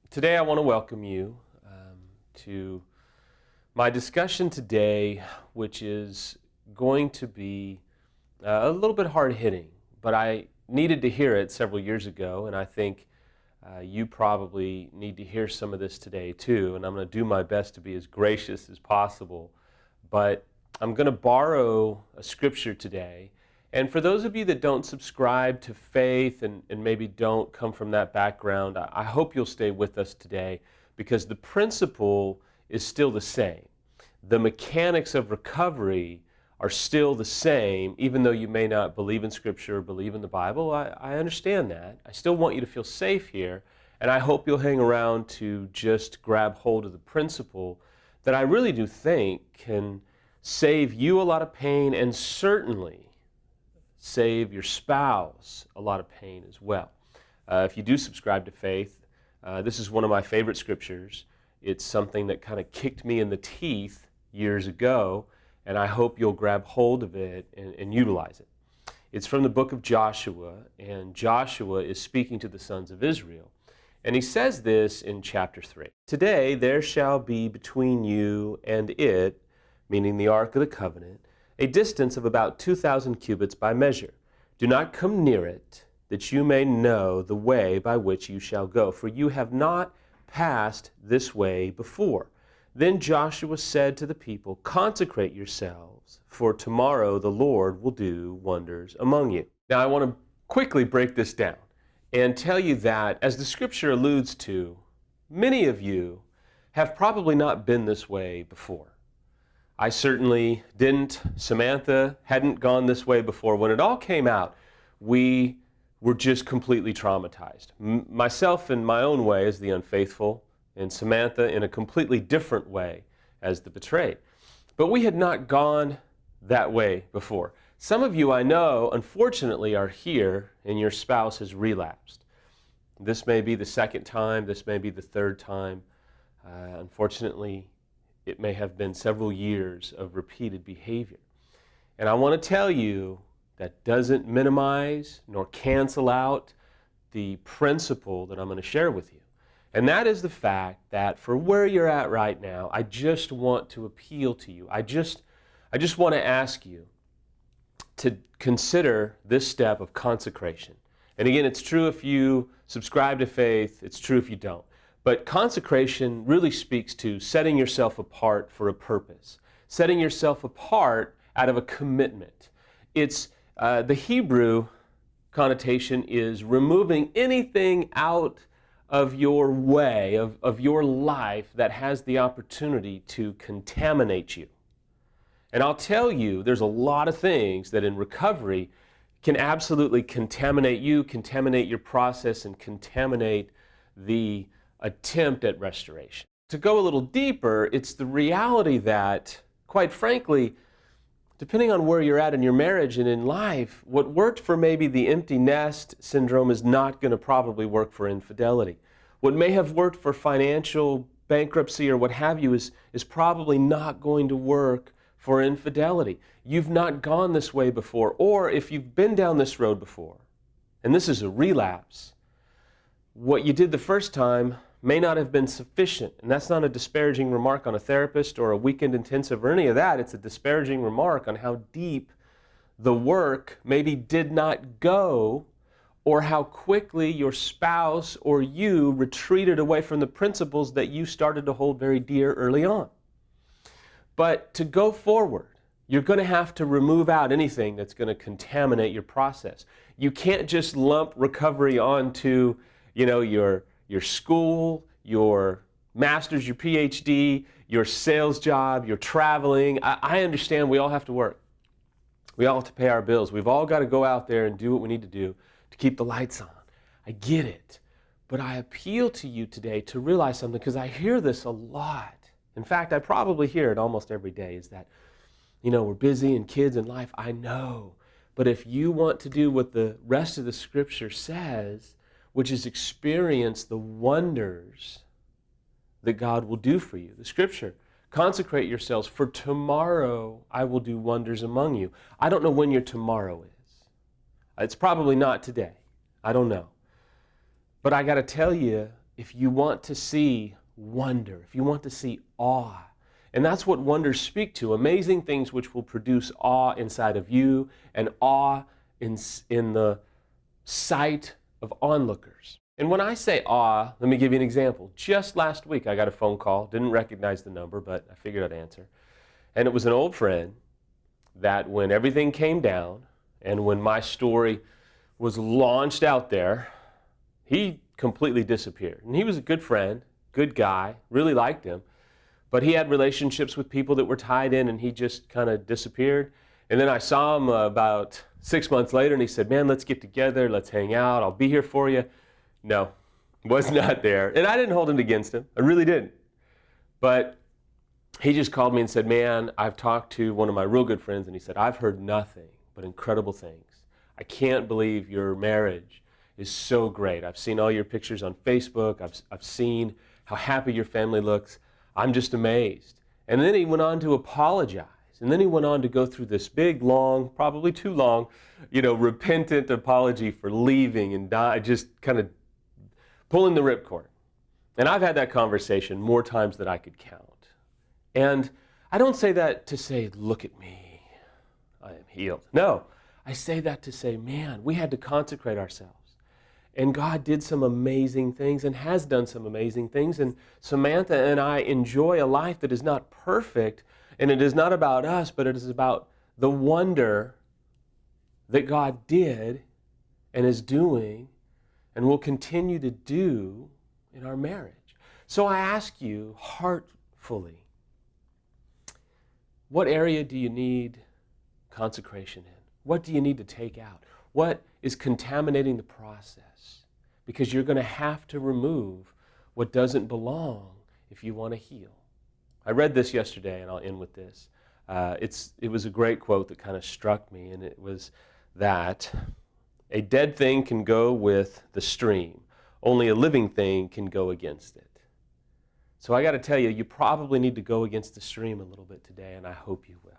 Today I want to welcome you to my discussion today, which is going to be a little bit hard-hitting, but I needed to hear it several years ago, and I think you probably need to hear some of this today too, and I'm going to do my best to be as gracious as possible, but I'm going to borrow a scripture today. And for those of you that don't subscribe to faith and maybe don't come from that background, I hope you'll stay with us today because the principle is still the same. The mechanics of recovery are still the same, even though you may not believe in Scripture or believe in the Bible. I understand that. I still want you to feel safe here, and I hope you'll hang around to just grab hold of the principle that I really do think can save you a lot of pain and certainly save your spouse a lot of pain as well. If you do subscribe to faith, this is one of my favorite scriptures. It's something that kind of kicked me in the teeth years ago, and I hope you'll grab hold of it and utilize it. It's from the book of Joshua, and Joshua is speaking to the sons of Israel. And he says this in chapter 3. Today there shall be between you and it, meaning the Ark of the Covenant, a distance of about 2,000 cubits by measure. Do not come near it, that you may know the way by which you shall go, for you have not passed this way before. Then Joshua said to the people, consecrate yourselves, for tomorrow the Lord will do wonders among you. Now I want to quickly break this down and tell you that, as the scripture alludes to, many of you have probably not been this way before. I certainly didn't. Samantha hadn't gone this way before. When it all came out, we were just completely traumatized. Myself in my own way as the unfaithful, and Samantha in a completely different way as the betrayed. But we had not gone that way before. Some of you I know, unfortunately, are here and your spouse has relapsed. This may be the second time, this may be the third time. Unfortunately, it may have been several years of repeated behavior. And I want to tell you that doesn't minimize nor cancel out the principle that I'm going to share with you. And that is the fact that for where you're at right now, I just want to appeal to you. I just want to ask you to consider this step of consecration. And again, it's true if you subscribe to faith, it's true if you don't. But consecration really speaks to setting yourself apart for a purpose, setting yourself apart out of a commitment. It's the Hebrew connotation is removing anything out of your way, of your life that has the opportunity to contaminate you. And I'll tell you, there's a lot of things that in recovery can absolutely contaminate you, contaminate your process, and contaminate the attempt at restoration. To go a little deeper, it's the reality that, quite frankly, depending on where you're at in your marriage and in life, what worked for maybe the empty nest syndrome is not going to probably work for infidelity. What may have worked for financial bankruptcy or what have you is probably not going to work for infidelity. You've not gone this way before, or if you've been down this road before, and this is a relapse, what you did the first time may not have been sufficient. And that's not a disparaging remark on a therapist or a weekend intensive or any of that. It's a disparaging remark on how deep the work maybe did not go, or how quickly your spouse or you retreated away from the principles that you started to hold very dear early on. But to go forward, you're going to have to remove out anything that's going to contaminate your process. You can't just lump recovery onto, your school, your master's, your PhD, your sales job, your traveling. I understand we all have to work. We all have to pay our bills. We've all got to go out there and do what we need to do to keep the lights on. I get it. But I appeal to you today to realize something, because I hear this a lot. In fact, I probably hear it almost every day, is that, we're busy and kids and life. I know. But if you want to do what the rest of the scripture says, which is experience the wonders that God will do for you. The scripture, consecrate yourselves, for tomorrow I will do wonders among you. I don't know when your tomorrow is. It's probably not today. I don't know. But I got to tell you, if you want to see wonder, if you want to see awe, and that's what wonders speak to, amazing things which will produce awe inside of you and awe in the sight of onlookers. And when I say awe, let me give you an example. Just last week I got a phone call, didn't recognize the number, but I figured I'd answer. And it was an old friend that when everything came down and when my story was launched out there, he completely disappeared. And he was a good friend, good guy, really liked him, but he had relationships with people that were tied in and he just kind of disappeared. And then I saw him about 6 months later and he said, man, let's get together, let's hang out, I'll be here for you. No, was not there. And I didn't hold it against him, I really didn't. But he just called me and said, man, I've talked to one of my real good friends and he said, I've heard nothing but incredible things. I can't believe your marriage is so great. I've seen all your pictures on Facebook. I've seen how happy your family looks. I'm just amazed. And then he went on to apologize. And then he went on to go through this big, long, probably too long, repentant apology for leaving and just kind of pulling the ripcord. And I've had that conversation more times than I could count. And I don't say that to say, look at me, I am healed. No, I say that to say, man, we had to consecrate ourselves. And God did some amazing things and has done some amazing things. And Samantha and I enjoy a life that is not perfect. And it is not about us, but it is about the wonder that God did and is doing and will continue to do in our marriage. So I ask you heartfully, what area do you need consecration in? What do you need to take out? What is contaminating the process? Because you're going to have to remove what doesn't belong if you want to heal. I read this yesterday, and I'll end with this. It was a great quote that kind of struck me, and it was that a dead thing can go with the stream. Only a living thing can go against it. So I got to tell you, you probably need to go against the stream a little bit today, and I hope you will.